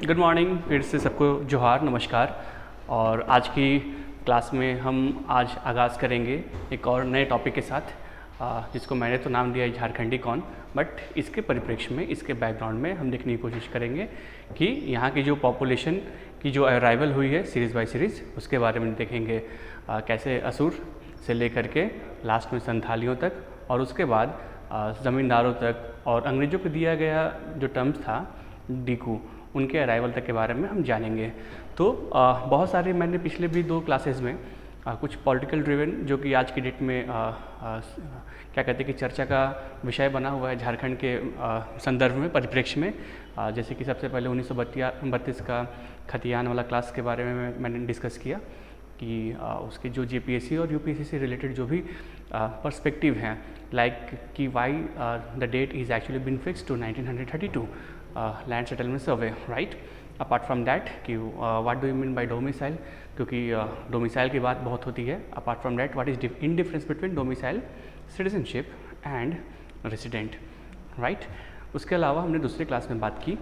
Good morning. फिर से सबको जोहार, नमस्कार। और आज की क्लास में हम आज आगाज़ करेंगे एक और नए टॉपिक के साथ, जिसको मैंने तो नाम दिया है झारखंडी कौन। बट इसके परिप्रेक्ष्य में, इसके बैकग्राउंड में हम देखने की कोशिश करेंगे कि यहाँ की जो पॉपुलेशन की जो अराइवल हुई है सीरीज़ बाय सीरीज़, उसके बारे में देखेंगे। कैसे असुर से लेकर के लास्ट में संथालियों तक, और उसके बाद ज़मींदारों तक, और अंग्रेज़ों को दिया गया जो टर्म्स था डीकू, उनके अराइवल तक के बारे में हम जानेंगे। तो बहुत सारे मैंने पिछले भी 2 क्लासेस में कुछ पॉलिटिकल ड्रिवन, जो कि आज की डेट में क्या कहते हैं कि चर्चा का विषय बना हुआ है झारखंड के संदर्भ में, परिप्रेक्ष्य में। जैसे कि सबसे पहले 1932 का खतियान वाला क्लास के बारे में मैंने डिस्कस किया कि उसके जो जेपीएससी और यूपीएससी से रिलेटेड जो भी पर्सपेक्टिव हैं, लाइक कि why the date is actually been fixed to 1932 land settlement survey, right. Apart from that कि what do you mean by domicile, क्योंकि डोमिसाइल की बात बहुत होती है। Apart from that, what is in difference between domicile, citizenship and resident, right. उसके अलावा हमने दूसरे क्लास में बात की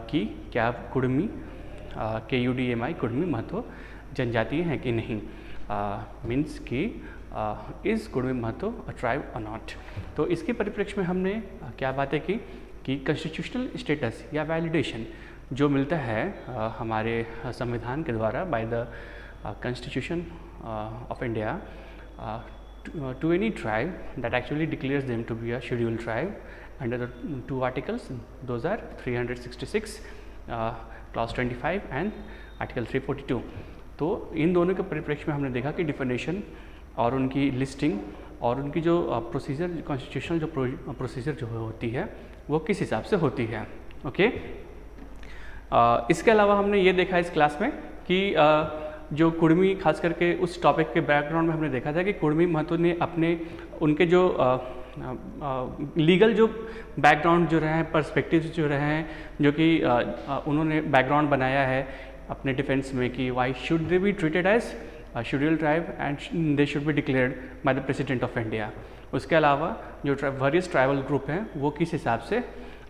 कि क्या कुड़मी KUDMI कुड़मी महतो जनजातीय हैं कि नहीं, मीन्स कि is Kurmi Mahto a tribe और नॉट। तो इसके परिप्रेक्ष्य में हमने क्या बातें की कि कॉन्स्टिट्यूशनल स्टेटस या वैलिडेशन जो मिलता है हमारे संविधान के द्वारा by the constitution of India to any tribe that actually declares them to be a scheduled tribe under the 2 articles, those are 366 clause 25 and article 342। तो इन दोनों के परिप्रेक्ष्य में हमने देखा कि डिफिनेशन और उनकी लिस्टिंग और उनकी जो प्रोसीजर, कॉन्स्टिट्यूशनल जो प्रोसीजर जो होती है वो किस हिसाब से होती है, ओके। इसके अलावा हमने ये देखा इस क्लास में कि जो कुड़मी, खास करके उस टॉपिक के बैकग्राउंड में हमने देखा था कि कुड़मी महतो ने अपने उनके जो लीगल जो बैकग्राउंड जो रहे हैं, पर्सपेक्टिव जो रहे हैं, जो कि उन्होंने बैकग्राउंड बनाया है अपने डिफेंस में कि why should they be treated as scheduled tribe and they should be declared by the president of India. उसके अलावा जो वेरियस ट्राइबल ग्रुप हैं वो किस हिसाब से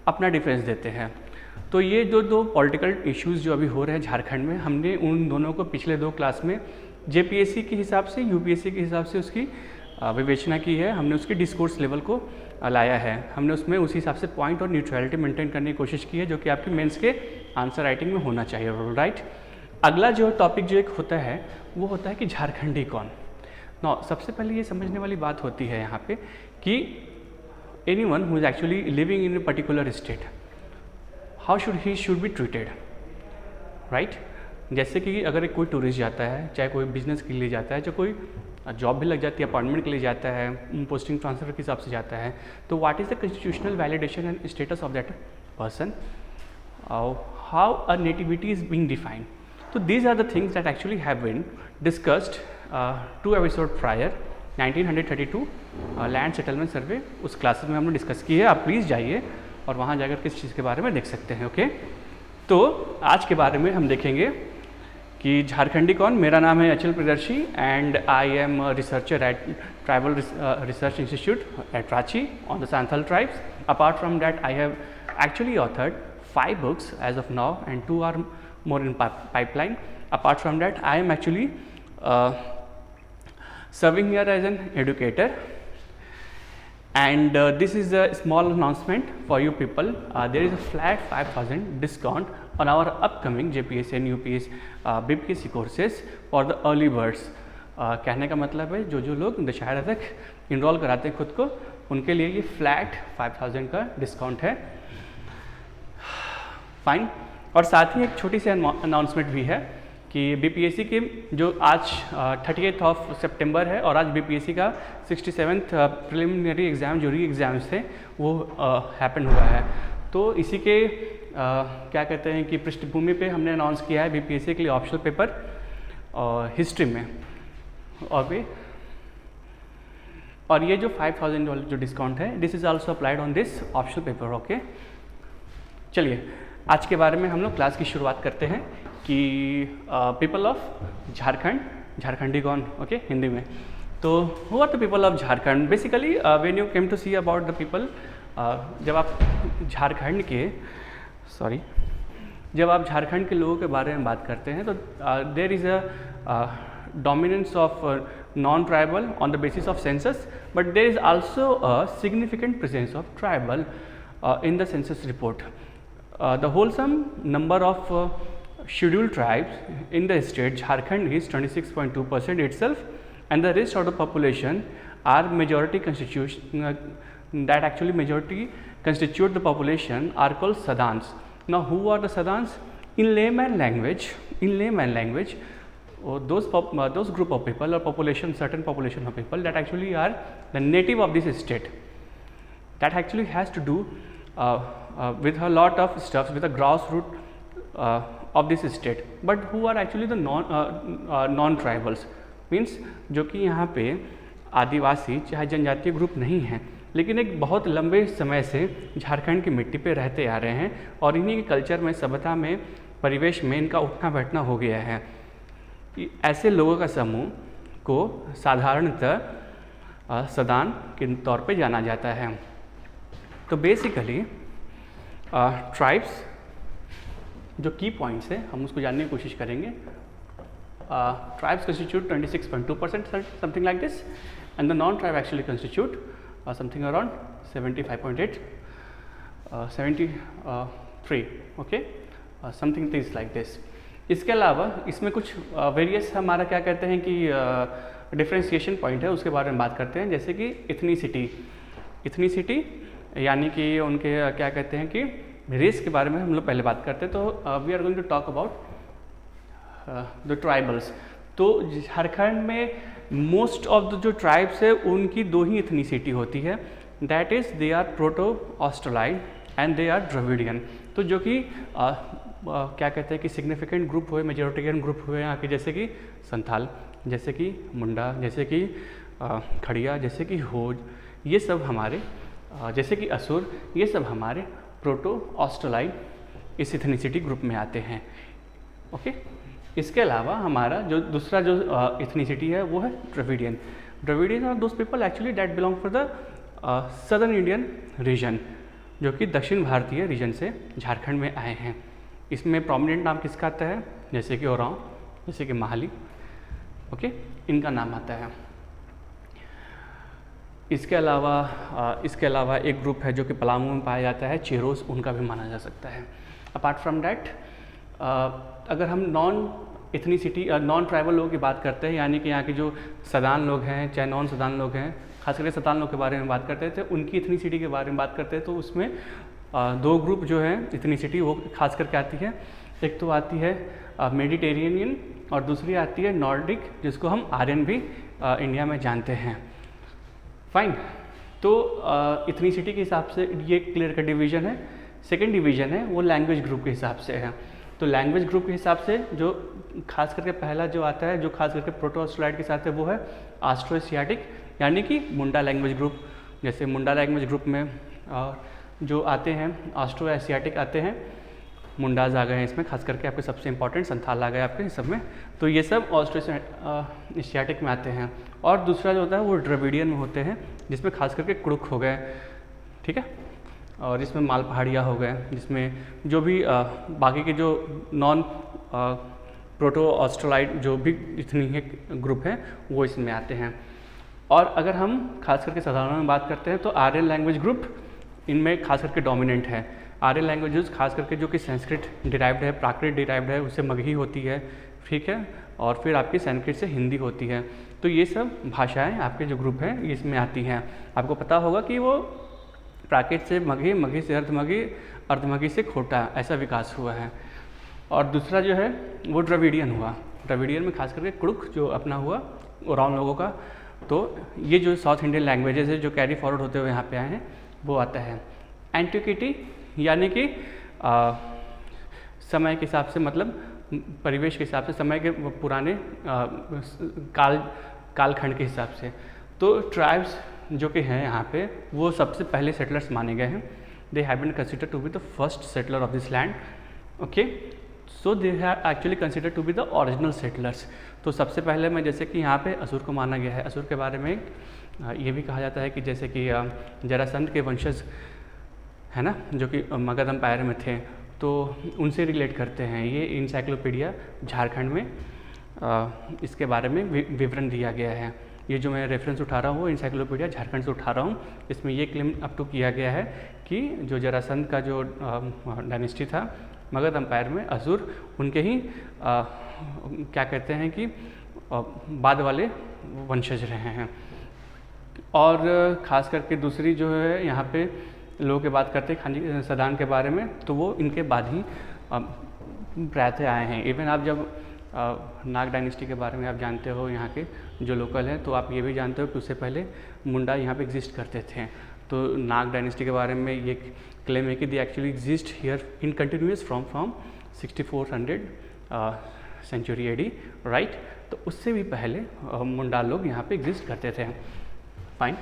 अपना डिफेंस देते हैं। तो ये जो 2 पॉलिटिकल इश्यूज़ जो अभी हो रहे हैं झारखंड में, हमने उन दोनों को पिछले 2 क्लास में जेपीएससी के हिसाब से, यूपीएससी के हिसाब से उसकी विवेचना की है। हमने उसकी डिस्कोर्स लेवल को लाया है, हमने उसमें उसी हिसाब से पॉइंट और न्यूट्रलिटी मेंटेन करने की कोशिश की है, जो कि आपकी मेंस के आंसर राइटिंग में होना चाहिए, राइट। अगला जो टॉपिक जो एक होता है वो होता है कि झारखंडी कौन। नौ, सबसे पहले ये समझने वाली बात होती है यहाँ पे कि anyone who is actually living in a particular state, how should be treated, right. जैसे कि अगर कोई टूरिस्ट जाता है, चाहे कोई बिजनेस के लिए जाता है, चाहे कोई जॉब भी लग जाती है, अपॉइंटमेंट के लिए जाता है, पोस्टिंग ट्रांसफर के हिसाब से जाता है, तो what is the constitutional validation and status of that person, how a nativity is being defined. तो these are the things that actually have been discussed 2 episode prior 1932 land settlement survey, उस classes में हमने discuss की है। आप please जाइए और वहाँ जाकर किस चीज़ के बारे में देख सकते हैं, ओके। तो आज के बारे में हम देखेंगे कि झारखंडी कौन। मेरा नाम है Achal Priyadarshi and I am researcher at tribal research institute at Ranchi on the Santhal tribes. Apart from that I have actually authored 5 books as of now and 2 are more in pipeline. Apart from that, I am actually serving here as an educator, and this is a small announcement for you people. There is a flat 5,000 discount on our upcoming JPSC and UPS BPSC courses for the early birds. कहने का मतलब है जो लोग दशहरा तक enrol कराते हैं खुद को, उनके लिए ये फ्लैट 5,000 का डिस्काउंट है, फाइन। और साथ ही एक छोटी सी अनाउंसमेंट भी है कि बीपीएससी के जो आज 30th ऑफ सितंबर है, और आज बीपीएससी का 67th प्रिलिमिनरी एग्ज़ाम, जो री एग्ज़ाम्स थे, वो हैपन हुआ है। तो इसी के क्या कहते हैं कि पृष्ठभूमि पे हमने अनाउंस किया है बीपीएससी के लिए ऑप्शनल पेपर हिस्ट्री में, और ये जो 5,000 जो डिस्काउंट है, this is also applied on this optional paper, okay. चलिए आज के बारे में हम लोग क्लास की शुरुआत करते हैं कि पीपल ऑफ झारखंड, झारखंडी कौन, ओके, हिंदी में। तो who are the people of Jharkhand? Basically when you came to see about the people, जब आप झारखंड के जब आप झारखंड के लोगों के बारे में बात करते हैं तो there is a dominance of non-tribal on the basis of census, but there is also a significant presence of tribal in the census report. The wholesome number of scheduled tribes in the state Jharkhand is 26.2% itself, and the rest of the population are majority constitution that actually majority constitute the population are called Sadans. Now who are the Sadans? In layman language, those group of people or population, certain population of people that actually are the native of this state, that actually has to do with a lot of stuff with the grassroots of this state, but who are actually the non tribals, means जो कि यहाँ पे आदिवासी चाहे जनजातीय group नहीं हैं, लेकिन एक बहुत लंबे समय से झारखंड की मिट्टी पे रहते आ रहे हैं और इन्हीं के कल्चर में, सभ्यता में, परिवेश में इनका उठना बैठना हो गया है। ऐसे लोगों का समूह को साधारणतः सदान के तौर पे जाना जाता है। तो बेसिकली ट्राइब्स जो की पॉइंट्स है हम उसको जानने की कोशिश करेंगे। Tribes constitute 26.2% something like this, and the non tribe actually constitute something around 75.8 73 okay, something things like this. इसके अलावा इसमें कुछ वेरियस हमारा क्या कहते हैं कि डिफ्रेंशिएशन पॉइंट है, उसके बारे में बात करते हैं, जैसे कि इथनिसिटी यानी कि उनके क्या कहते हैं कि रेस के बारे में हम लोग पहले बात करते हैं। तो we are going to talk about the tribals. तो झारखंड में मोस्ट ऑफ द जो ट्राइब्स है उनकी दो ही इथनिसिटी होती है, that is they are proto Australoid and they are Dravidian. तो जो कि क्या कहते हैं कि सिग्निफिकेंट ग्रुप हुए, मेजोरिटेरियन ग्रुप हुए यहाँ के, जैसे कि संथाल, जैसे कि मुंडा, जैसे कि खड़िया, जैसे कि होज, ये सब हमारे, जैसे कि असुर, ये सब हमारे प्रोटो ऑस्ट्रोलाइड इस इथनिसिटी ग्रुप में आते हैं। ओके, इसके अलावा हमारा जो दूसरा जो इथनिसिटी है वो है Dravidian. Dravidian are those people actually that belong for the southern Indian region, जो कि दक्षिण भारतीय रीजन से झारखंड में आए हैं। इसमें प्रोमिनेंट नाम किसका आता है, जैसे कि ओरांव, जैसे कि महाली, ओके, इनका नाम आता है। इसके अलावा एक ग्रुप है जो कि पलामू में पाया जाता है, चेरोस, उनका भी माना जा सकता है। अपार्ट फ्रॉम डैट अगर हम नॉन ट्राइबल लोगों की बात करते हैं, यानी कि यहाँ के जो सदान लोग हैं चाहे नॉन सदान लोग हैं, खास करके सदान लोग के बारे में बात करते हैं, तो उनकी इथनिसिटी के बारे में बात करते हैं, तो उसमें दो ग्रुप जो है इथनिसिटी वो खास करके आती है। एक तो आती है मेडिटेरेनियन और दूसरी आती है नॉर्डिक, जिसको हम आर्यन भी इंडिया में जानते हैं। फाइन, तो इथनिसिटी के हिसाब से ये क्लियर का डिवीजन है। सेकेंड डिवीजन है वो लैंग्वेज ग्रुप के हिसाब से है। तो लैंग्वेज ग्रुप के हिसाब से जो खास करके पहला जो आता है, जो खास करके प्रोटो ऑस्ट्रोलाइड के साथ है, वो है ऑस्ट्रो एशियाटिक, यानी कि मुंडा लैंग्वेज ग्रुप। जैसे मुंडा लैंग्वेज ग्रुप में जो आते हैं ऑस्ट्रो एशियाटिक आते हैं, मुंडाज आ गए हैं इसमें, खास करके आपके सबसे इंपॉर्टेंट संथाल आ गए आपके सब में, तो ये सब ऑस्ट्रो एशियाटिक में आते हैं। और दूसरा जो होता है वो द्रविडियन में होते हैं, जिसमें खास करके कुड़ुक हो गए, ठीक है, और इसमें माल पहाड़िया हो गए, जिसमें जो भी बाकी के जो नॉन प्रोटो ऑस्ट्रोलाइड जो भी इतनी ग्रुप हैं वो इसमें आते हैं। और अगर हम खास करके साधारण में बात करते हैं तो आर्यन लैंग्वेज ग्रुप इनमें खास करके डोमिनेंट है। आर्यन लैंग्वेजेस खास करके जो कि संस्कृत डिराइव्ड है, प्राकृत डिराइव्ड है, उससे मगही होती है, ठीक है, और फिर आपकी संस्कृत से हिंदी होती है। तो ये सब भाषाएं आपके जो ग्रुप हैं ये इसमें आती हैं। आपको पता होगा कि वो प्राकृत से मगही, मगही से अर्धमगही, अर्धमगही से खोटा, ऐसा विकास हुआ है। और दूसरा जो है वो द्रविडियन हुआ। द्रविडियन में खास करके कुड़ुक जो अपना हुआ ओरांव लोगों का। तो ये जो साउथ इंडियन लैंग्वेजेस है जो कैरी फॉरवर्ड होते हुए यहाँ पे आए हैं वो आता है। एंटिक्विटी यानी कि समय के हिसाब से, मतलब परिवेश के हिसाब से, समय के पुराने कालखंड के हिसाब से। तो ट्राइब्स जो कि हैं यहाँ पे वो सबसे पहले सेटलर्स माने गए हैं। They have been considered to be the first settler of this land, okay, so they have actually considered to be the original settlers. तो सबसे पहले में जैसे कि यहाँ पे असुर को माना गया है। असुर के बारे में ये भी कहा जाता है कि जैसे कि जरासंध के वंशज है ना, जो कि मगध एम्पायर में थे, तो उनसे रिलेट करते हैं। ये इंसाइक्लोपीडिया झारखंड में इसके बारे में विवरण दिया गया है। ये जो मैं रेफरेंस उठा रहा हूँ वो इंसाइक्लोपीडिया झारखंड से उठा रहा हूँ। इसमें ये क्लेम अप टू किया गया है कि जो जरासंध का जो डायनेस्टी था मगध एम्पायर में, असुर उनके ही क्या कहते हैं कि बाद वाले वंशज रहे हैं। और ख़ास करके दूसरी जो है यहाँ पे लोगों की बात करते हैं खानजी सदान के बारे में, तो वो इनके बाद ही प्रायः आए हैं। इवन आप जब नाग डायनेस्टी के बारे में आप जानते हो यहाँ के जो लोकल हैं, तो आप ये भी जानते हो कि उससे पहले मुंडा यहाँ पे एग्जिस्ट करते थे। तो नाग डायनेस्टी के बारे में ये क्लेम है कि they actually exist here in continuous from 6400 century AD, right. तो उससे भी पहले मुंडा लोग यहाँ पे एग्जिस्ट करते थे। Fine.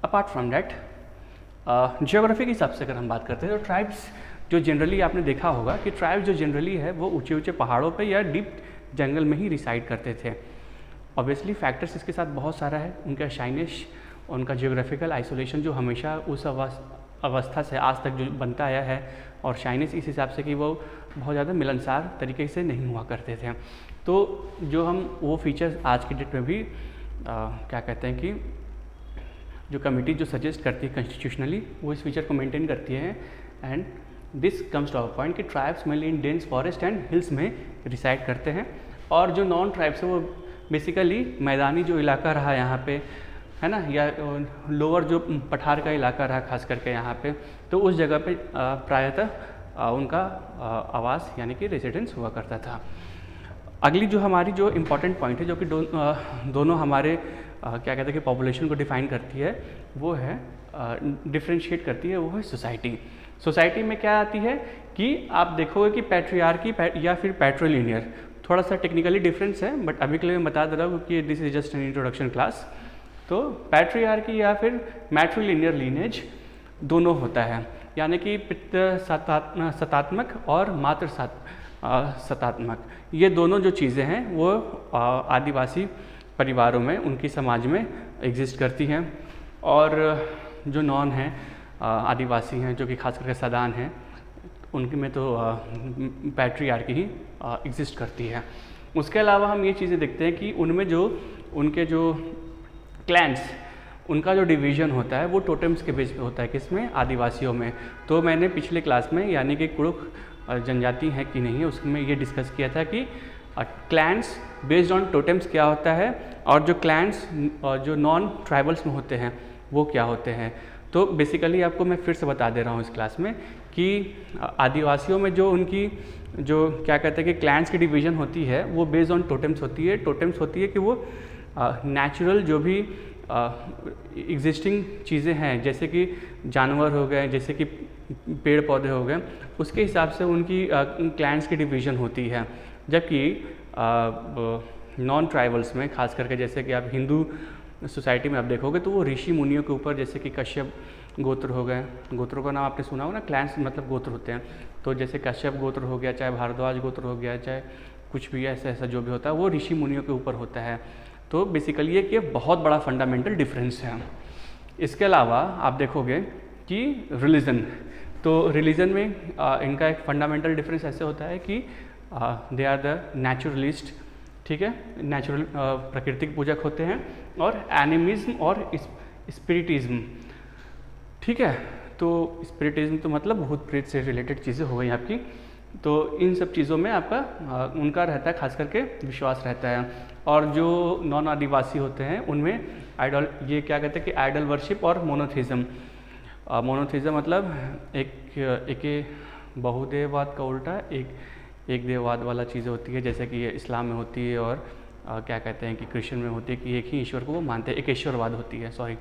Apart from that geography के हिसाब से अगर हम बात करते हैं तो ट्राइब्स जो जनरली आपने देखा होगा कि ट्राइब्स जो जनरली है वो ऊंचे ऊंचे पहाड़ों पे या डीप जंगल में ही रिसाइड करते थे। ऑब्वियसली फैक्टर्स इसके साथ बहुत सारा है, उनका शाइनिश, उनका जियोग्राफिकल आइसोलेशन जो हमेशा उस अवस्था से आज तक जो बनता आया है, और शाइनिश इस हिसाब से कि वो बहुत ज़्यादा मिलनसार तरीके से नहीं हुआ करते थे। तो जो हम वो फीचर्स आज की डेट में भी क्या कहते हैं कि जो कमेटी जो सजेस्ट करती है कॉन्स्टिट्यूशनली, वो इस फीचर को मेंटेन करती है। And this comes to our point कि tribes mainly in dense forest and hills में रिसाइड करते हैं, और जो नॉन ट्राइब्स है वो बेसिकली मैदानी जो इलाका रहा यहाँ पे, है ना, या लोअर जो पठार का इलाका रहा खास करके यहाँ पे, तो उस जगह पे प्रायतः उनका आवास यानी कि रेजिडेंस हुआ करता था। अगली जो हमारी जो इम्पॉर्टेंट पॉइंट है जो कि दोनों हमारे क्या कहते हैं कि पॉपुलेशन को डिफाइन करती है, वो है डिफ्रेंशिएट करती है, वो है सोसाइटी। सोसाइटी में क्या आती है कि आप देखोगे कि पैट्रियार्की या फिर पैट्रोलिनियर, थोड़ा सा टेक्निकली डिफरेंस है, बट अभी के लिए मैं बता दे रहा हूँ कि this is just an introduction class. तो पैट्रियार्की या फिर मैट्रिलिनियर लीनेज दोनों होता है, यानी कि पितृ सतात्मक और मातृ सतात्मक, ये दोनों जो चीज़ें हैं वो आदिवासी परिवारों में, उनकी समाज में एग्जिस्ट करती हैं। और जो नॉन हैं आदिवासी हैं, जो कि खास करके सदान हैं, उनके में तो पैट्रियार्की ही एग्जिस्ट करती है। उसके अलावा हम ये चीज़ें देखते हैं कि उनमें जो उनके जो क्लैंस, उनका जो डिवीज़न होता है वो टोटेम्स के बेस पे होता है, किसमें, आदिवासियों में। तो मैंने पिछले क्लास में यानी कि कुड़ुक जनजाति है कि नहीं, उसमें ये डिस्कस किया था कि क्लैंस बेस्ड ऑन टोटेम्स क्या होता है, और जो क्लैंस जो नॉन ट्राइबल्स में होते हैं वो क्या होते हैं। तो बेसिकली आपको मैं फिर से बता दे रहा हूँ इस क्लास में कि आदिवासियों में जो उनकी जो क्या कहते हैं कि क्लैंस की डिवीज़न होती है वो बेस्ड ऑन टोटेम्स होती है। टोटेम्स होती है कि वो नेचुरल जो भी एग्जिस्टिंग चीज़ें हैं, जैसे कि जानवर हो गए, जैसे कि पेड़ पौधे हो गए, उसके हिसाब से उनकी क्लैंस की डिवीज़न होती है। जबकि नॉन ट्राइबल्स में खास करके जैसे कि आप हिंदू सोसाइटी में आप देखोगे तो वो ऋषि मुनियों के ऊपर, जैसे कि कश्यप गोत्र हो गए, गोत्रों का नाम आपने सुना हो ना, क्लैंस मतलब गोत्र होते हैं। तो जैसे कश्यप गोत्र हो गया, चाहे भारद्वाज गोत्र हो गया, चाहे कुछ भी ऐसा जो भी होता है वो ऋषि मुनियों के ऊपर होता है। तो बेसिकली ये कि बहुत बड़ा फंडामेंटल डिफरेंस है। इसके अलावा आप देखोगे कि रिलीजन, तो रिलीजन में इनका एक फंडामेंटल डिफरेंस ऐसे होता है कि दे आर द नेचुरलिस्ट, ठीक है, नेचुरल प्राकृतिक पूजक होते हैं, और एनिमिज्म और स्पिरिटिज्म, ठीक है। तो स्पिरिटिज्म तो मतलब भूत प्रेत से रिलेटेड चीज़ें हो गई आपकी। तो इन सब चीज़ों में आपका उनका रहता है, खास करके विश्वास रहता है। और जो नॉन आदिवासी होते हैं उनमें आइडल, ये क्या कहते हैं कि आइडल वर्शिप और मोनोथिज्म। मोनोथिज्म मतलब एक बहुदेववाद का उल्टा एक देववाद वाला चीज़ें होती है, जैसे कि ये इस्लाम में होती है, और क्या कहते हैं कि क्रिश्चियन में होती है कि एक ही ईश्वर को वो मानते हैं, एकेश्वरवाद होती है,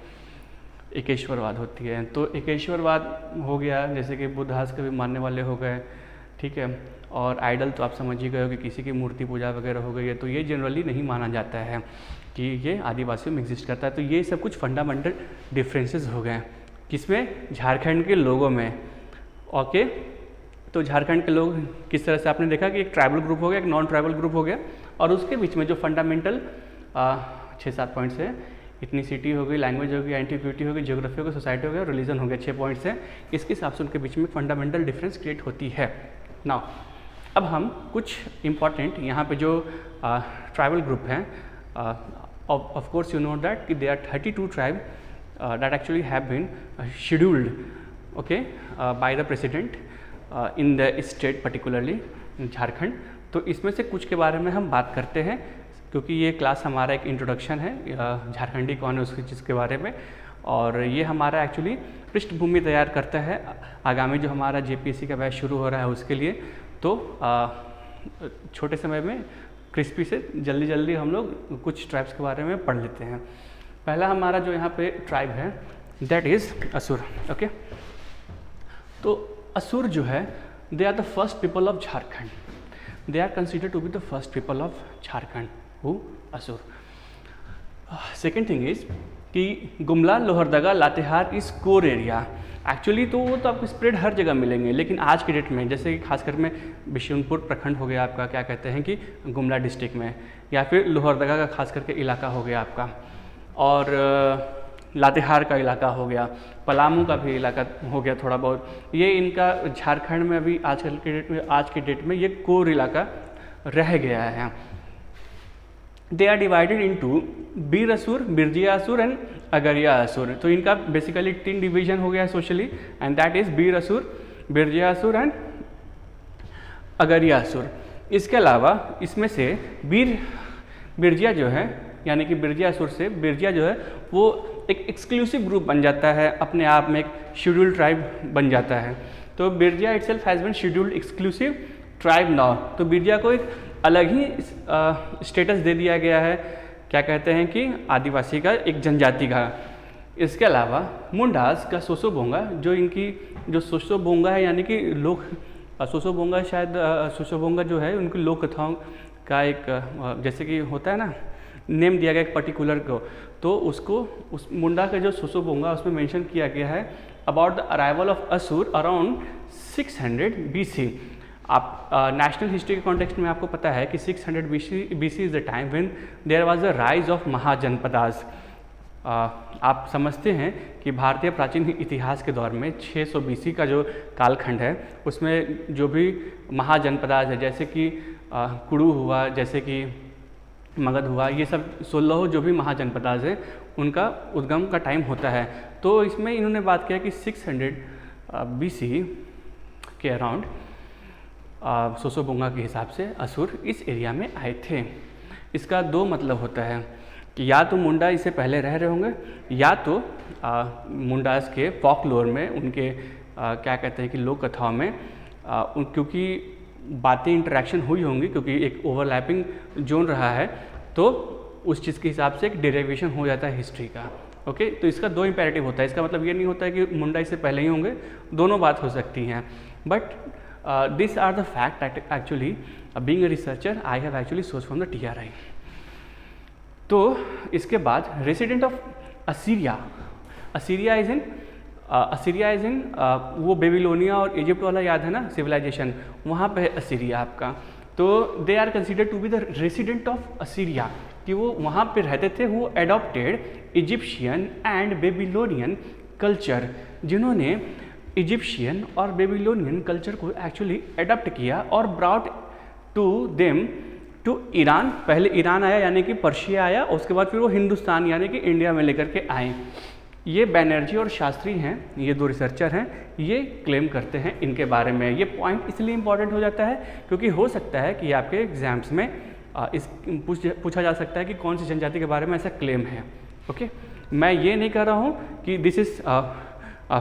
एकेश्वरवाद होती है। तो एकेश्वरवाद हो गया, जैसे कि बुद्धास के भी मानने वाले हो गए, ठीक है। और आइडल तो आप समझ ही गए हो कि किसी की मूर्ति पूजा वगैरह हो गई है, तो ये जनरली नहीं माना जाता है कि ये आदिवासियों में एग्जिस्ट करता है। तो ये सब कुछ फंडामेंटल डिफरेंसेस हो गए किसमें, झारखंड के लोगों में। ओके, तो झारखंड के लोग किस तरह से आपने देखा कि एक ट्राइबल ग्रुप हो गया, एक नॉन ट्राइबल ग्रुप हो गया, और उसके बीच में जो फंडामेंटल 6-7 पॉइंट्स है, इथनिसिटी हो गई, लैंग्वेज हो गई, एंटीक्विटी हो गई, ज्योग्राफी हो गई, सोसाइटी हो गया, रिलीजन हो गया। 6 पॉइंट्स हैं। इसके हिसाब से उनके बीच में फंडामेंटल डिफरेंस क्रिएट होती है। नाउ अब हम कुछ इम्पॉर्टेंट यहाँ पे जो ट्राइबल ग्रुप हैं, of course you know that कि they are 32 tribe that actually have been scheduled, okay, by the president in the state, particularly Jharkhand. तो इसमें से कुछ के बारे में हम बात करते हैं, क्योंकि ये क्लास हमारा एक इंट्रोडक्शन है झारखंडी कौन है उसकी चीज़ के बारे में, और ये हमारा एक्चुअली पृष्ठभूमि तैयार करता है आगामी जो हमारा जेपीएससी का बैच शुरू हो रहा है उसके लिए। तो छोटे समय में क्रिस्पी से जल्दी जल्दी हम लोग कुछ ट्राइब्स के बारे में पढ़ लेते हैं। पहला हमारा जो यहाँ पे ट्राइब है दैट इज़ असुर, ओके। तो असुर जो है they are the first people of Jharkhand, they are considered to be the first people of Jharkhand, who Asur. Second thing is कि Gumla, Lohardaga, Latehar is core area. Actually तो वो तो आपको स्प्रेड हर जगह मिलेंगे, लेकिन आज के डेट में जैसे कि खासकर में बिशुनपुर प्रखंड हो गया आपका, क्या कहते हैं कि गुमला डिस्ट्रिक्ट में, या फिर लोहरदगा का खास करके इलाका हो गया आपका, और लातेहार का इलाका हो गया, पलामू का भी इलाका हो गया थोड़ा बहुत। ये इनका झारखंड में अभी आज के डेट में ये कोर इलाका रह गया है। दे आर डिवाइडेड इनटू बीर असुर, बिरजिया असुर एंड अगरिया असुर। तो इनका बेसिकली 3 डिवीजन हो गया है सोशली, एंड दैट इज बीर असुर, बिरजिया असुर एंड अगरिया असुर। इसके अलावा इसमें से बिरजिया जो है, यानी कि बिरजिया असुर से बिरजिया जो है वो एक एक्सक्लूसिव ग्रुप बन जाता है, अपने आप में एक शेड्यूल्ड ट्राइब बन जाता है। तो Birjia itself has been scheduled exclusive tribe now. तो बिरजिया को एक अलग ही स्टेटस दे दिया गया है, क्या कहते हैं कि आदिवासी का, एक जनजाति का। इसके अलावा मुंडास का सोसोबोंगा, जो इनकी जो सोसोबोंगा है, यानी कि लोक सोसोबोंगा, शायद सोसोबोंगा जो है उनकी लोक कथाओं का एक जैसे कि होता है ना, नेम दिया गया एक पर्टिकुलर को, तो उसको उस मुंडा का जो सोसोबोंगा उसमें मेंशन किया गया है about the arrival of Asur around 600 BC। आप नेशनल हिस्ट्री के कॉन्टेक्स्ट में आपको पता है कि 600 BC is the time when there was a rise of Mahajanapadas. आप समझते हैं कि भारतीय प्राचीन इतिहास के दौर में 600 BC का जो कालखंड है उसमें जो भी महाजनपदास है, जैसे कि कुड़ू हुआ, जैसे कि मगध हुआ, ये सब 16 जो भी महाजनपदास हैं उनका उद्गम का टाइम होता है। तो इसमें इन्होंने बात किया कि 600 BC के अराउंड सोसोबोंगा के हिसाब से असुर इस एरिया में आए थे। इसका 2 मतलब होता है कि या तो मुंडा इससे पहले रह रहे होंगे, या तो मुंडास के फॉकलोर में, उनके क्या कहते हैं कि लोक कथाओं में क्योंकि बातें इंटरेक्शन हुई होंगी, क्योंकि एक ओवरलैपिंग जोन रहा है, तो उस चीज़ के हिसाब से एक डेरिवेशन हो जाता है हिस्ट्री का, ओके। तो इसका 2 इंपेरेटिव होता है। इसका मतलब ये नहीं होता है कि मुंडा इससे पहले ही होंगे, दोनों बात हो सकती हैं। But this are the fact actually being a researcher I have actually source from the TRI। तो इसके बाद resident of Assyria, Assyria is in वो बेबीलोनिया और इजिप्ट वाला याद है ना सिविलाइजेशन, वहाँ पे है असीरिया आपका। तो they are considered to be the resident of Assyria, कि वो वहाँ पे रहते थे, वो adopted Egyptian and Babylonian culture, जिन्होंने इजिप्शियन और बेबीलोनियन कल्चर को एक्चुअली एडॉप्ट किया और brought to them to Iran. पहले ईरान आया यानी कि पर्शिया आया, उसके बाद फिर वो हिंदुस्तान यानी कि इंडिया में लेकर के आए। ये बैनर्जी और शास्त्री हैं, ये 2 रिसर्चर हैं, ये क्लेम करते हैं इनके बारे में। ये पॉइंट इसलिए इम्पॉर्टेंट हो जाता है क्योंकि हो सकता है कि आपके एग्जाम्स में पूछा जा सकता है कि कौन सी जनजाति के बारे में ऐसा क्लेम है, ओके। मैं ये नहीं कह रहा हूँ कि this is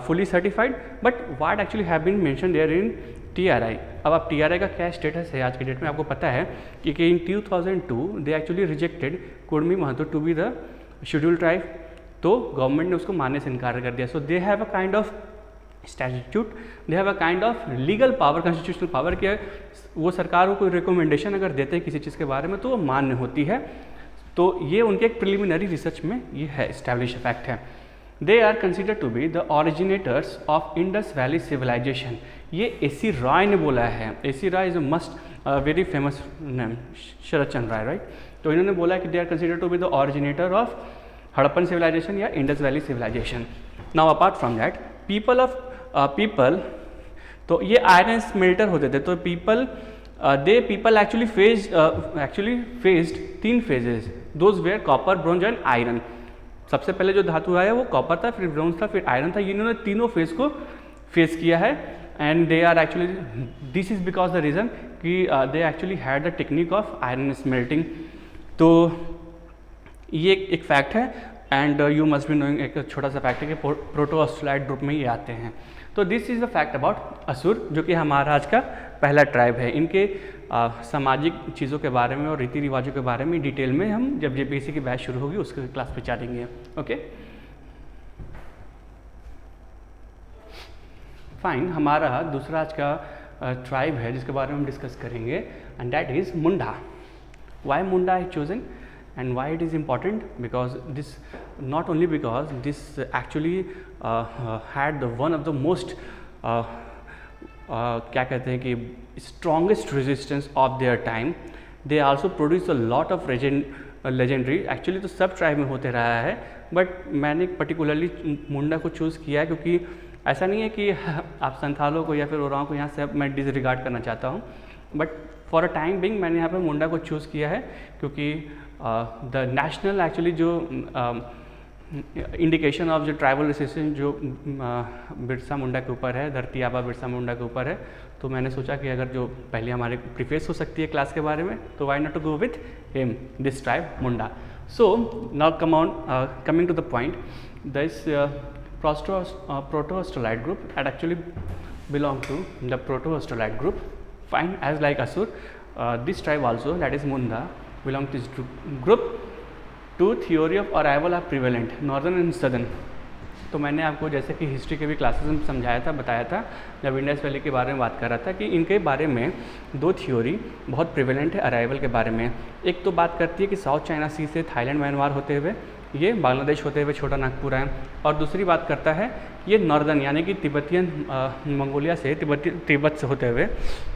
fully certified, but what actually have been mention there in TRI। अब आप TRI का क्या स्टेटस है आज के डेट में आपको पता है कि in 2002 they actually rejected Kurmi Mahto to be the scheduled tribe. तो गवर्नमेंट ने उसको मानने से इनकार कर दिया। So they have a kind of statute, they have a kind of legal power, constitutional power, कि वो सरकार को कोई रिकमेंडेशन अगर देते हैं किसी चीज़ के बारे में तो वो मान्य होती है। तो ये उनके एक प्रिलिमिनरी रिसर्च में ये है, इस्टेब्लिश फैक्ट है। They are considered to be the originators of Indus valley civilisation. ये AC रॉय ने बोला है। AC Roy is a must very famous name, Sharat Chandra Rai, right. तो इन्होंने बोला कि they are considered to be the originator of Harappan civilisation या Indus valley civilisation. Now apart from that people, तो ये आयरन स्मेल्टर होते थे। तो people actually faced 3 phases, those where copper, bronze and iron. सबसे पहले जो धातु आया वो कॉपर था, फिर ब्रोंज था, फिर आयरन था। इन्होंने तीनों फेज को फेस किया है and they are actually, this is because the reason कि they actually had the technique of iron smelting. तो ये एक फैक्ट है and you must be knowing, एक छोटा सा फैक्ट है कि प्रोटो-ऑस्ट्रेलाइड ग्रुप में ये आते हैं। तो this is the fact about असुर, जो कि हमारा आज का पहला ट्राइब है। इनके सामाजिक चीज़ों के बारे में और रीति रिवाजों के बारे में डिटेल में हम जब जेपीएससी की बैच शुरू होगी उसके क्लास पे चलेंगे। Okay fine. हमारा दूसरा आज का ट्राइब है जिसके बारे में हम डिस्कस करेंगे and that is Munda. Why Munda is chosen and why it is important? Because this, not only because this actually had the one of the most क्या कहते हैं कि strongest resistance of their time. They also produce a lot of legendary, actually तो सब tribe में होते रहा है, बट मैंने पर्टिकुलरली मुंडा को चूज़ किया है क्योंकि ऐसा नहीं है कि आप संथालों को या फिर ओराओं को यहाँ से मैं डिसरिगार्ड करना चाहता हूँ, but for a time being मैंने यहाँ पर मुंडा को चूज़ किया है क्योंकि द नेशनल एक्चुअली जो इंडिकेशन ऑफ जो ट्राइबल रेसिस्टेंस जो बिरसा मुंडा के ऊपर है, धरती आबा बिरसा मुंडा के ऊपर है, तो मैंने सोचा कि अगर जो पहले हमारे प्रीफेस हो सकती है क्लास के बारे में, तो why not to go with him, this tribe Munda. So now coming to the point, this proto-Australite group had actually belonged to the proto-Australite group, fine, as like Asur. This tribe also, that is Munda, belong to this group. Two theory of arrival are prevalent, northern and southern. तो मैंने आपको जैसे कि history के भी classes में समझाया था, बताया था, जब इंडस वैली के बारे में बात कर रहा था कि इनके बारे में दो थ्योरी बहुत प्रिवेलेंट है अराइवल के बारे में। एक तो बात करती है कि साउथ चाइना सी से थाईलैंड म्यांमार होते हुए ये बांग्लादेश होते हुए छोटा नागपुर है, और दूसरी बात करता है ये नॉर्दर्न यानी कि तिब्बतियन मंगोलिया से तिब्बत से होते हुए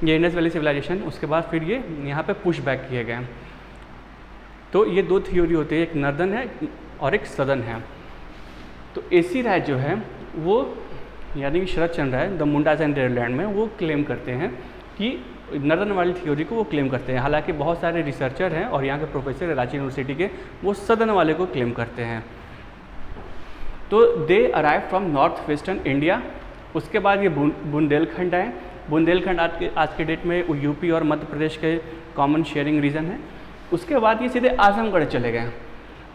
ये इंडस वैली सिविलाइजेशन, उसके बाद फिर ये यहाँ पे पुश बैक किए गए। तो ये दो थ्योरी होती है, एक नॉर्दर्न है और एक सदर्न है। तो एसी राय जो है वो यानी कि Sharat Chandra Rai the Mundas and their land में वो क्लेम करते हैं कि नॉर्दर्न वाली थ्योरी को वो क्लेम करते हैं, हालांकि बहुत सारे रिसर्चर हैं और यहाँ के प्रोफेसर है रांची यूनिवर्सिटी के, वो सदर्न वाले को क्लेम करते हैं। तो they arrive from north western India. उसके बाद ये बुंदेलखंड आए। बुंदेलखंड आज के डेट में यूपी और मध्य प्रदेश के कॉमन शेयरिंग रीजन है। उसके बाद ये सीधे आजमगढ़ चले गए।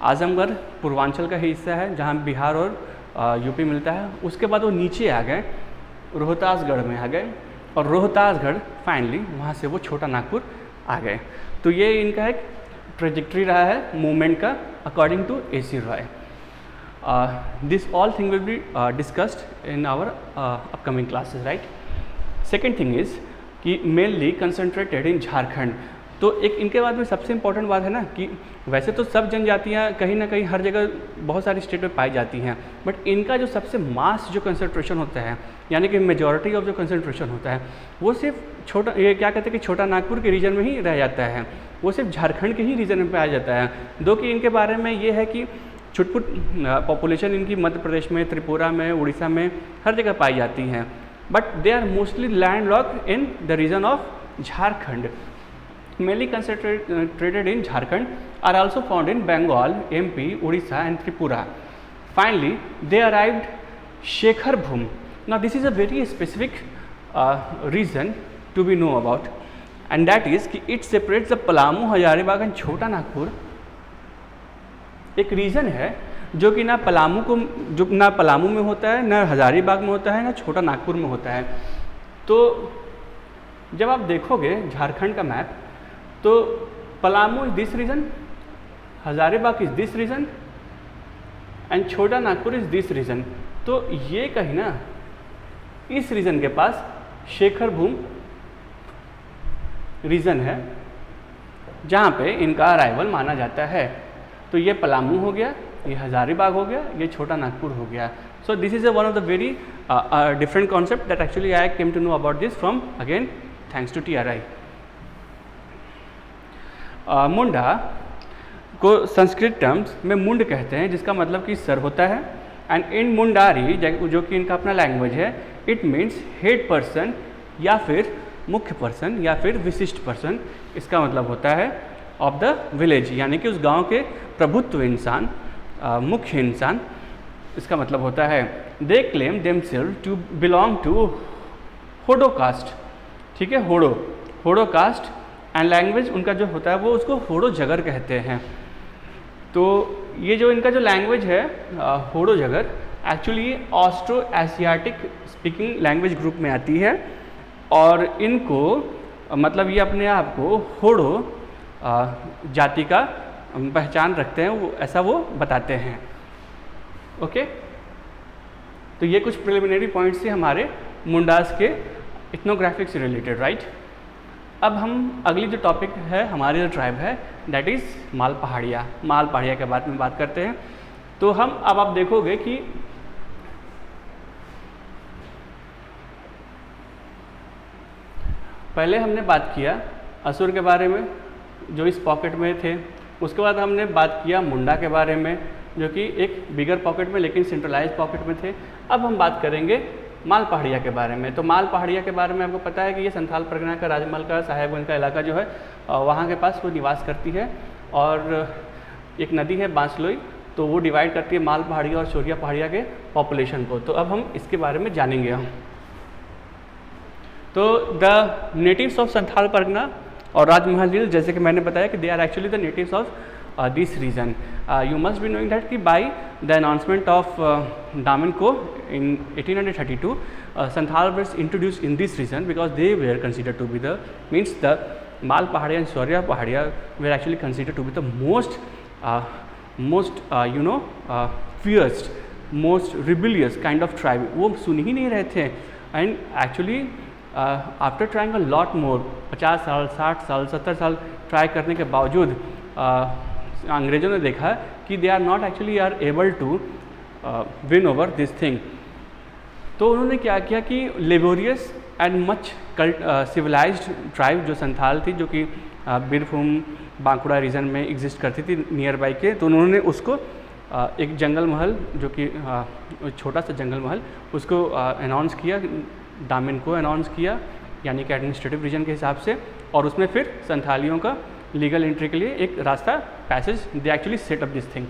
आजमगढ़ पूर्वांचल का हिस्सा है जहाँ बिहार और यूपी मिलता है। उसके बाद वो नीचे आ गए, रोहतासगढ़ में आ गए, और रोहतासगढ़ फाइनली वहाँ से वो छोटा नागपुर आ गए। तो ये इनका एक ट्रेजेक्ट्री रहा है मूवमेंट का according to AC Roy. This all thing will be discussed in our upcoming classes, right. Second thing is कि मेनली कंसनट्रेटेड इन झारखंड। तो एक इनके बाद में सबसे इम्पॉर्टेंट बात है ना कि वैसे तो सब जनजातियाँ कहीं ना कहीं हर जगह बहुत सारी स्टेट में पाई जाती हैं, बट इनका जो सबसे मास जो कंसंट्रेशन होता है यानी कि मेजॉरिटी ऑफ जो कंसंट्रेशन होता है वो सिर्फ छोटा, ये क्या कहते हैं कि छोटा नागपुर के रीजन में ही रह जाता है, वो सिर्फ झारखंड के ही रीजन में पाया जाता है। दो कि इनके बारे में ये है कि छुटपुट पॉपुलेशन इनकी मध्य प्रदेश में, त्रिपुरा में, उड़ीसा में हर जगह पाई जाती हैं, but they are mostly landlocked in the region of Jharkhand. Mainly concentrated in Jharkhand, are also found in Bengal, MP, Odisha and Tripura. Finally, they arrived Shekharbhum. Now this is a very specific reason to be know about, and that is कि it separates the Palamu, Hazaribagh and छोटा नागपुर। एक reason है जो कि ना पलामू में होता है, ना हजारीबाग में होता है, ना छोटा नागपुर में होता है। तो जब आप देखोगे झारखंड का मैप तो Palamu is this region, Hazaribagh is this region and Chota Nagpur is this reason. तो ये कहीं ना इस रीजन के पास शेखरभूम रीजन है जहाँ पे इनका अराइवल माना जाता है। तो ये पलामू हो गया, ये हजारीबाग हो गया, ये छोटा नागपुर हो गया। So this is one of the very different concept that actually I came to know about this from again thanks to TRI। Munda, को संस्कृत टर्म्स में मुंड कहते हैं, जिसका मतलब कि सर होता है। एंड इन मुंडारी, जो कि इनका अपना लैंग्वेज है, इट मीन्स हेड पर्सन या फिर मुख्य पर्सन या फिर विशिष्ट पर्सन। इसका मतलब होता है ऑफ द विलेज, यानी कि उस गांव के प्रभुत्व इंसान, मुख्य इंसान। इसका मतलब होता है they claim themselves to belong to Hodo caste, ठीक है, होडो कास्ट। एंड लैंग्वेज उनका जो होता है वो उसको होडो जगर कहते हैं। तो ये जो इनका जो लैंग्वेज है होडो जगर, actually Austro Asiatic speaking language group में आती है। और इनको मतलब ये अपने आप को होडो जाति का पहचान रखते हैं, वो ऐसा वो बताते हैं। ओके, तो ये कुछ प्रिलिमिनरी पॉइंट्स थे हमारे मुंडास के इथनोग्राफिक से रिलेटेड, राइट। अब हम अगली जो टॉपिक है हमारी जो ट्राइब है दैट इज़ माल पहाड़िया। माल पहाड़िया के बारे में बात करते हैं। तो हम अब आप देखोगे कि पहले हमने बात किया असुर के बारे में जो इस पॉकेट में थे, उसके बाद हमने बात किया मुंडा के बारे में जो कि एक बिगर पॉकेट में लेकिन सेंट्रलाइज पॉकेट में थे। अब हम बात करेंगे माल पहाड़िया के बारे में। तो माल पहाड़िया के बारे में आपको पता है कि ये संथाल परगना का राजमहल का साहेबगंज का इलाका जो है वहाँ के पास वो निवास करती है। और एक नदी है बांसलोई, तो वो डिवाइड करती है माल पहाड़िया और शोरिया पहाड़िया के पॉपुलेशन को। तो अब हम इसके बारे में जानेंगे हम। तो the natives of Santhal Pargana और राजमहल हिल, जैसे कि मैंने बताया कि they are actually the natives of this region. You must be knowing that कि by the announcement of Damanko in 1832, Santhal was introduced in this region because they were considered to be the Mal Pahadia and Shaurya Pahadia were actually considered to be the most fierce, most rebellious kind of tribe. वो सुन ही नहीं रहे थे। And actually after trying a lot more, 50 साल, 60 साल, 70 साल try करने के बावजूद अंग्रेज़ों ने देखा कि they are not actually are able to win over this thing. तो उन्होंने क्या किया कि laborious and much civilised tribe जो संथाल थी, जो कि बीरभूम बांकुड़ा रीजन में एग्जिस्ट करती थी नियर बाई के, तो उन्होंने उसको एक जंगल महल, जो कि छोटा सा जंगल महल, उसको अनाउंस किया, दामिन को अनाउंस किया, यानी कि एडमिनिस्ट्रेटिव रीजन के हिसाब से। और उसमें फिर संथालियों का लीगल एंट्री के लिए एक रास्ता passage they actually set up this thing.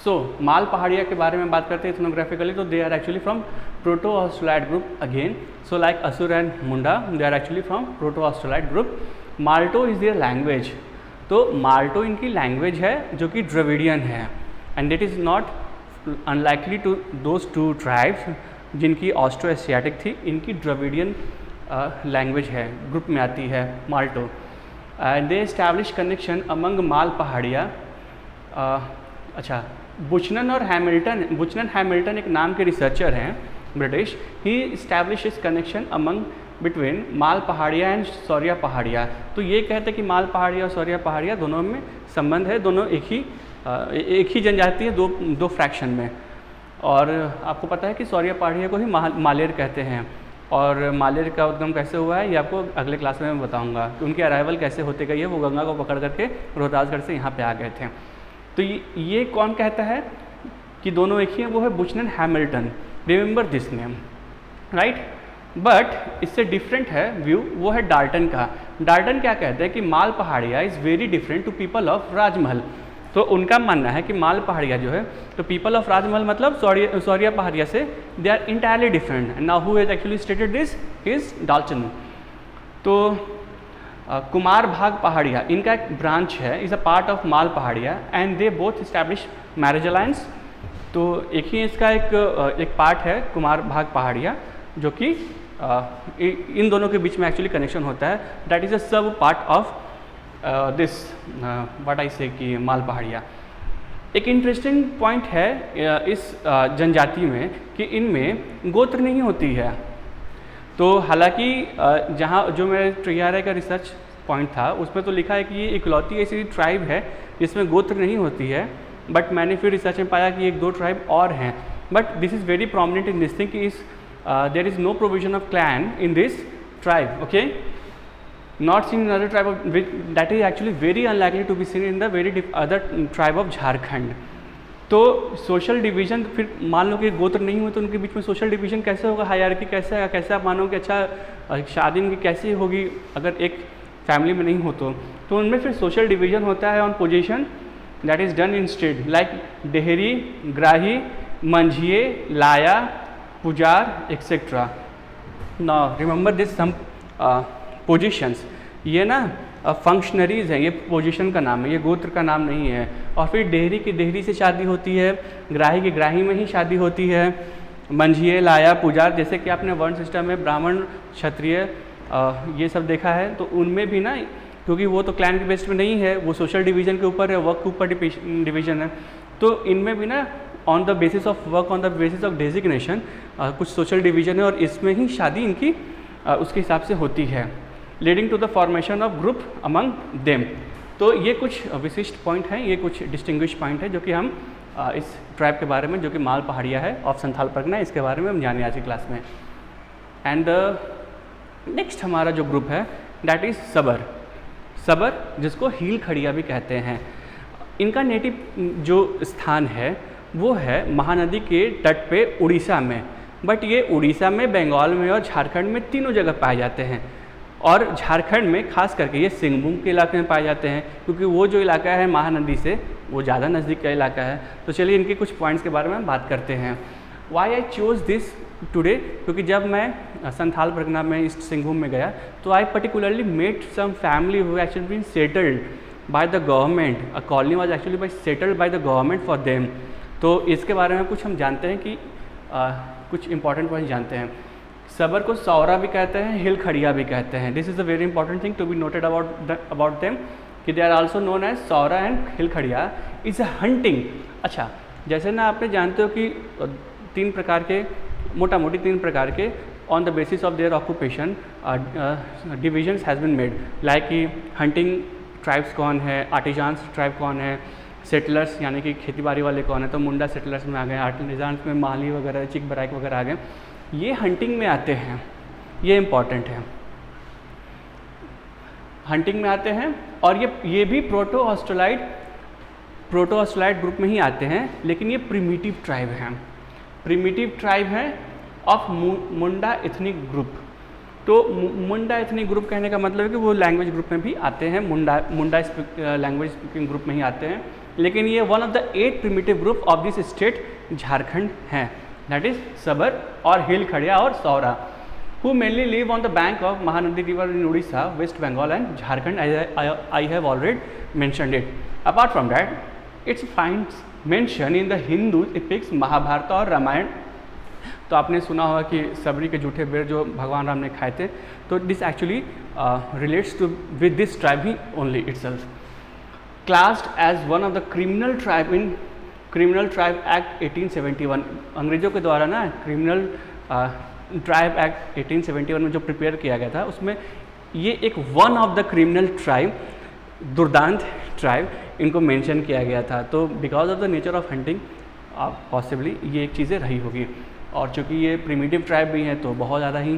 So Mal Paharia के बारे में बात करते हैं इथनोग्राफिकली, तो they are actually from proto Australoid group again. So like Asur and Munda, they are actually from proto Australoid group. Malto is their language. तो माल्टो इनकी लैंग्वेज है जो कि द्रविडियन है, and it is not unlikely to those two tribes जिनकी Austro Asiatic थी। इनकी Dravidian language है, ग्रुप में आती है माल्टो। दे एस्टैब्लिश कनेक्शन अमंग माल पहाड़िया। अच्छा, बुचनन और हैमिल्टन, बुचनन हैमिल्टन एक नाम के रिसर्चर हैं British. He establish connection among between Mal Paharia and Sauria Paharia. तो ये कहते हैं कि माल पहाड़िया और शौर्या पहाड़िया दोनों में संबंध है, दोनों एक ही जनजाति है, दो फ्रैक्शन में। और आपको पता है कि शौर्या पहाड़िया को ही मालेर कहते हैं। और मालेर का उद्गम कैसे हुआ है ये आपको अगले क्लास में मैं बताऊंगा कि उनकी अराइवल कैसे होते गई है। वो गंगा को पकड़ करके रोहतासगढ़ से यहाँ पे आ गए थे। तो ये कौन कहता है कि दोनों एक ही हैं? वो है Buchanan Hamilton. Remember this name, right. But इससे डिफरेंट है व्यू, वो है डाल्टन का। डाल्टन क्या कहते हैं कि Mal Paharia is very different to people of Rajmahal. तो उनका मानना है कि माल पहाड़िया जो है, तो पीपल ऑफ राजमहल मतलब शौर्या पहाड़िया से they are entirely different. And now who has actually stated this is Dalton. तो कुमार भाग पहाड़िया इनका एक ब्रांच है, is a part of Mal Paharia, and they both establish marriage alliance. तो एक ही इसका एक पार्ट है कुमार भाग पहाड़िया, जो कि इन दोनों के बीच में एक्चुअली कनेक्शन होता है। दैट इज़ अ सब part of this what I से कि माल पहाड़िया। एक इंटरेस्टिंग पॉइंट है इस जनजाति में कि इनमें गोत्र नहीं होती है। तो हालांकि जहाँ जो मेरे ट्रियारे का रिसर्च पॉइंट था उसमें तो लिखा है कि ये इकलौती ऐसी ट्राइब है जिसमें गोत्र नहीं होती है, बट मैंने फिर रिसर्च में पाया कि एक दो ट्राइब और हैं। But this is very prominent in this thing कि there is no provision of clan in this tribe. Okay, not seen in other tribe of that is actually very unlikely to be seen in the very other tribe of Jharkhand. तो social division फिर मान लो कि गोत्र नहीं हुए तो उनके बीच में सोशल डिवीज़न कैसे होगा, हायरार्की कैसे है, कैसे आप मानो कि अच्छा शादी इनकी कैसे होगी अगर एक फैमिली में नहीं हो तो उनमें फिर सोशल डिवीज़न होता है on position that is done in state like Dehri, Grahi, Manjhia, Laya, Pujar etcetera. Now remember this some positions, ये ना फंक्शनरीज़ हैं, ये पोजीशन का नाम है, ये गोत्र का नाम नहीं है। और फिर डेहरी की डेहरी से शादी होती है, ग्राही की ग्राही में ही शादी होती है, मंझिए, लाया, पुजार, जैसे कि आपने वर्ण सिस्टम में ब्राह्मण, क्षत्रिय ये सब देखा है, तो उनमें भी ना क्योंकि वो तो क्लैन के बेस्ड में नहीं है, वो सोशल डिवीज़न के ऊपर है, वर्क के ऊपर डिवीज़न है, तो इनमें भी ना on the basis of work, on the basis of designation कुछ सोशल डिवीज़न है और इसमें ही शादी इनकी उसके हिसाब से होती है, leading to the formation of group among them. तो ये कुछ विशिष्ट पॉइंट हैं, ये कुछ डिस्टिंग्विश पॉइंट है जो कि हम इस ट्राइब के बारे में, जो कि माल पहाड़िया है ऑफ संथाल परगना, इसके बारे में हम जाने आज की क्लास में। एंड नेक्स्ट हमारा जो ग्रुप है दैट इज़ सबर। सबर जिसको हील खड़िया भी कहते हैं, इनका नेटिव जो स्थान है वो है महानदी के तट पे उड़ीसा में, बट ये उड़ीसा में, बंगाल में और झारखंड में तीनों जगह पाए जाते हैं। और झारखंड में खास करके ये सिंहभूम के इलाके में पाए जाते हैं क्योंकि वो जो इलाका है महानदी से वो ज़्यादा नज़दीक का इलाका है। तो चलिए इनके कुछ पॉइंट्स के बारे में बात करते हैं। Why I choose this today, क्योंकि जब मैं संथाल परगना में ईस्ट सिंहभूम में गया तो I particularly met some family who actually been settled by the government, a colony was actually by settled by the government for them. तो इसके बारे में कुछ हम जानते हैं कि कुछ इंपॉर्टेंट पॉइंट जानते हैं। सबर को सौरा भी कहते हैं, हिल खड़िया भी कहते हैं। This is a very important thing to be noted about them कि they are also known as Saura and hill Kharia is a hunting. अच्छा, जैसे ना आपने जानते हो कि तीन प्रकार के, मोटा मोटी तीन प्रकार के on the basis of their occupation divisions has been made, like कि हंटिंग ट्राइब्स कौन है, आर्टिजान्स ट्राइब कौन है, सेटलर्स यानी कि खेती बाड़ी वाले कौन है, तो मुंडा सेटलर्स में आ गए, आर्टिजान्स में माली वगैरह, चिक बराइक वगैरह आ गए, ये हंटिंग में आते हैं, ये इम्पॉर्टेंट है, हंटिंग में आते हैं। और ये भी प्रोटो ऑस्ट्रेलाइड ग्रुप में ही आते हैं, लेकिन ये प्रिमिटिव ट्राइब हैं, प्रिमिटिव ट्राइब हैं ऑफ मुंडा एथनिक ग्रुप। तो मुंडा एथनिक ग्रुप कहने का मतलब है कि वो लैंग्वेज ग्रुप में भी आते हैं, मुंडा लैंग्वेज स्पीकिंग ग्रुप में ही आते हैं, लेकिन ये one of the 8 primitive group of this state Jharkhand हैं, दैट इज सबर और हिल खड़िया और सौरा, who mainly live on the bank of Mahanadi river in Odisha, West Bengal and Jharkhand, as I have already mentioned it. Apart from that, it finds mention in the Hindu epics Mahabharat और रामायण। तो आपने सुना होगा कि सबरी के जूठे बेर जो भगवान राम ने खाए थे, तो this actually relates to with this tribe ही only itself. Classed as one of the criminal tribe in criminal tribe act 1871, अंग्रेजों के द्वारा ना क्रिमिनल ट्राइब एक्ट 1871 में जो प्रिपेयर किया गया था, उसमें ये एक one of the criminal tribe, दुर्दांत ट्राइब, इनको मेंशन किया गया था। तो because of the nature of hunting possibly ये एक चीज़ें रही होगी। और चूँकि ये प्रिमिटिव ट्राइब भी हैं तो बहुत ज़्यादा ही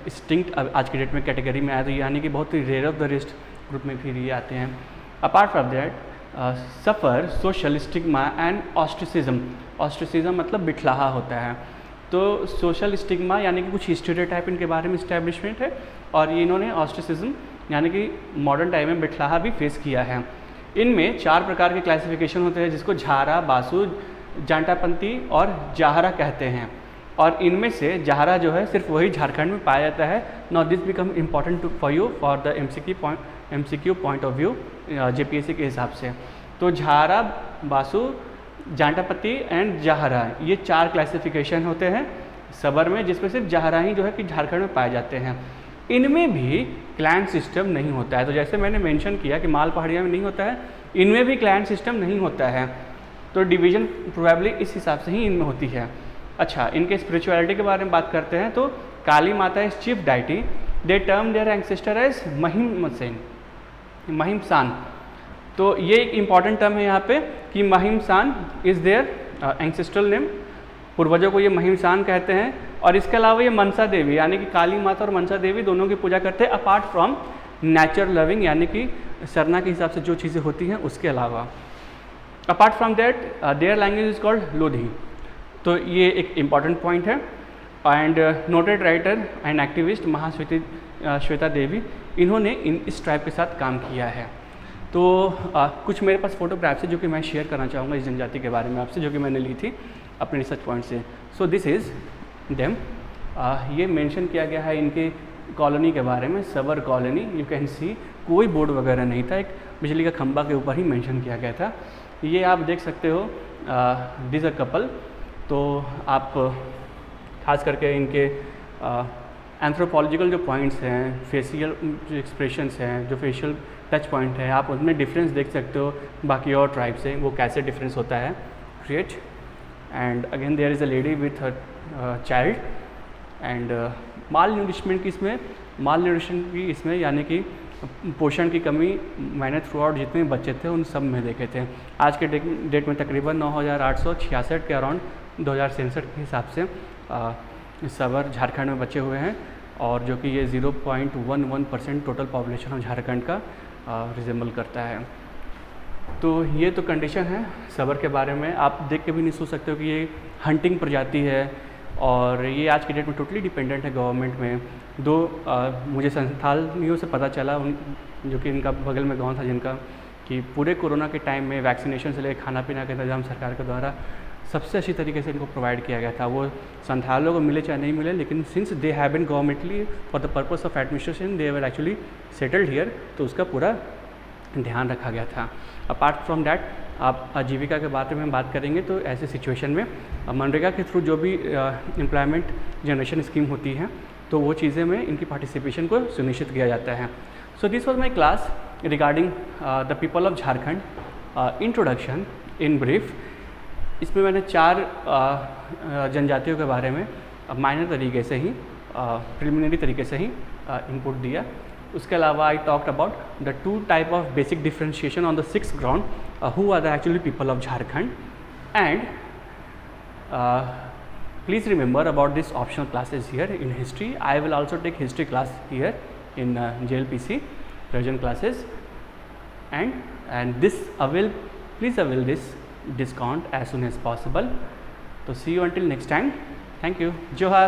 एक्सटिंक्ट आज की डेट में कैटेगरी में आया, तो यानी कि बहुत ही rare of the rest group में फिर ये आते हैं। Apart from that suffer social stigma and ostracism. Ostracism मतलब बिठलाहा होता है, तो सोशल स्टिग्मा यानी कि कुछ स्टीरियोटाइप इनके बारे में इस्टेब्लिशमेंट है, और ये इन्होंने ऑस्ट्रिसिज्म यानी कि मॉडर्न टाइम में बिठलाहा भी फेस किया है। इनमें 4 प्रकार के क्लासिफिकेशन होते हैं जिसको झारा, बासु, जांटापंती और जाहरा कहते हैं, और इनमें से जाहरा जो है सिर्फ वही झारखंड में पाया जाता है। Now this become important for you for the MCQ point of view JPSC के हिसाब से। तो झारा, बासु, जांटापति एंड जाहरा, ये 4 क्लासिफिकेशन होते हैं सबर में, जिसमें सिर्फ जाहरा ही जो है कि झारखंड में पाए जाते हैं। इनमें भी क्लैन सिस्टम नहीं होता है, तो जैसे मैंने मेंशन किया कि माल पहाड़िया में नहीं होता है, इनमें भी क्लैन सिस्टम नहीं होता है, तो डिवीज़न प्रोबेबली इस हिसाब से ही इनमें होती है। अच्छा, इनके स्पिरिचुअलिटी के बारे में बात करते हैं तो Kali Mata is chief deity, they term their ancestor as Mahimsan. तो ये एक इम्पॉर्टेंट टर्म है यहाँ पे कि Mahimsan is their ancestral name, पूर्वजों को ये महिमसान कहते हैं। और इसके अलावा ये मनसा देवी यानी कि काली माता और मनसा देवी दोनों की पूजा करते हैं, अपार्ट फ्रॉम नेचर लविंग यानी कि सरना के हिसाब से जो चीज़ें होती हैं उसके अलावा। Apart from that their language is called Lodhi. तो ये एक इम्पॉर्टेंट पॉइंट है। And noted writer and activist Shweta Devi, इन्होंने इस ट्राइब के साथ काम किया है। तो कुछ मेरे पास फोटोग्राफ्स है जो कि मैं शेयर करना चाहूँगा इस जनजाति के बारे में आपसे, जो कि मैंने ली थी अपने रिसर्च पॉइंट से। So this is them. ये मेंशन किया गया है इनके कॉलोनी के बारे में, सवर कॉलोनी। यू कैन सी कोई बोर्ड वगैरह नहीं था, एक बिजली का खंबा के ऊपर ही मेंशन किया गया था। ये आप देख सकते हो, दिस अ कपल। तो आप खास करके इनके एंथ्रोपोलॉजिकल जो पॉइंट्स हैं, फेशियल जो एक्सप्रेशंस हैं, जो फेशियल टच पॉइंट है, आप उनमें डिफरेंस देख सकते हो बाकी और ट्राइब से, वो कैसे डिफरेंस होता है create. And again there is a lady with child. And malnourishment की इसमें यानी कि पोषण की कमी मैंने थ्रू आउट जितने बच्चे थे उन सब में देखे थे। आज के डेट में तकरीबन 9,866 के अराउंड 2067 के हिसाब से सवर झारखंड में बचे हुए हैं, और जो कि ये 0.11% टोटल पॉपुलेशन ऑफ झारखंड का रिजेंबल करता है। तो ये तो कंडीशन है सवर के बारे में। आप देख के भी नहीं सोच सकते हो कि ये हंटिंग प्रजाति है, और ये आज के डेट में टोटली डिपेंडेंट है गवर्नमेंट में। मुझे संस्थानियों से पता चला, जो कि इनका बगल में गांव था जिनका, कि पूरे कोरोना के टाइम में वैक्सीनेशन से लेकर खाना पीना का इंतजाम सरकार के द्वारा सबसे अच्छी तरीके से इनको प्रोवाइड किया गया था। वो संथालों को मिले चाहे नहीं मिले, लेकिन since they have been governmentally for the purpose of administration they were actually settled here, तो उसका पूरा ध्यान रखा गया था। अपार्ट फ्रॉम डैट आप आजीविका के बारे में बात करेंगे तो ऐसे सिचुएशन में मनरेगा के थ्रू जो भी एम्प्लॉयमेंट जनरेशन स्कीम होती है, तो वो चीज़ें में इनकी पार्टिसिपेशन को सुनिश्चित किया जाता है। So this was my class regarding the people of Jharkhand introduction in brief. इसमें मैंने 4 जनजातियों के बारे में माइनर तरीके से ही, प्रिलिमिनरी तरीके से ही इनपुट दिया। उसके अलावा I talked about the 2 type of basic differentiation on the 6th ground, who are the actually people of Jharkhand. And please remember about this optional classes here in history. I will also take history class here in JLPC revision classes, and please avail this discount as soon as possible. So see you until next time. Thank you. Johar.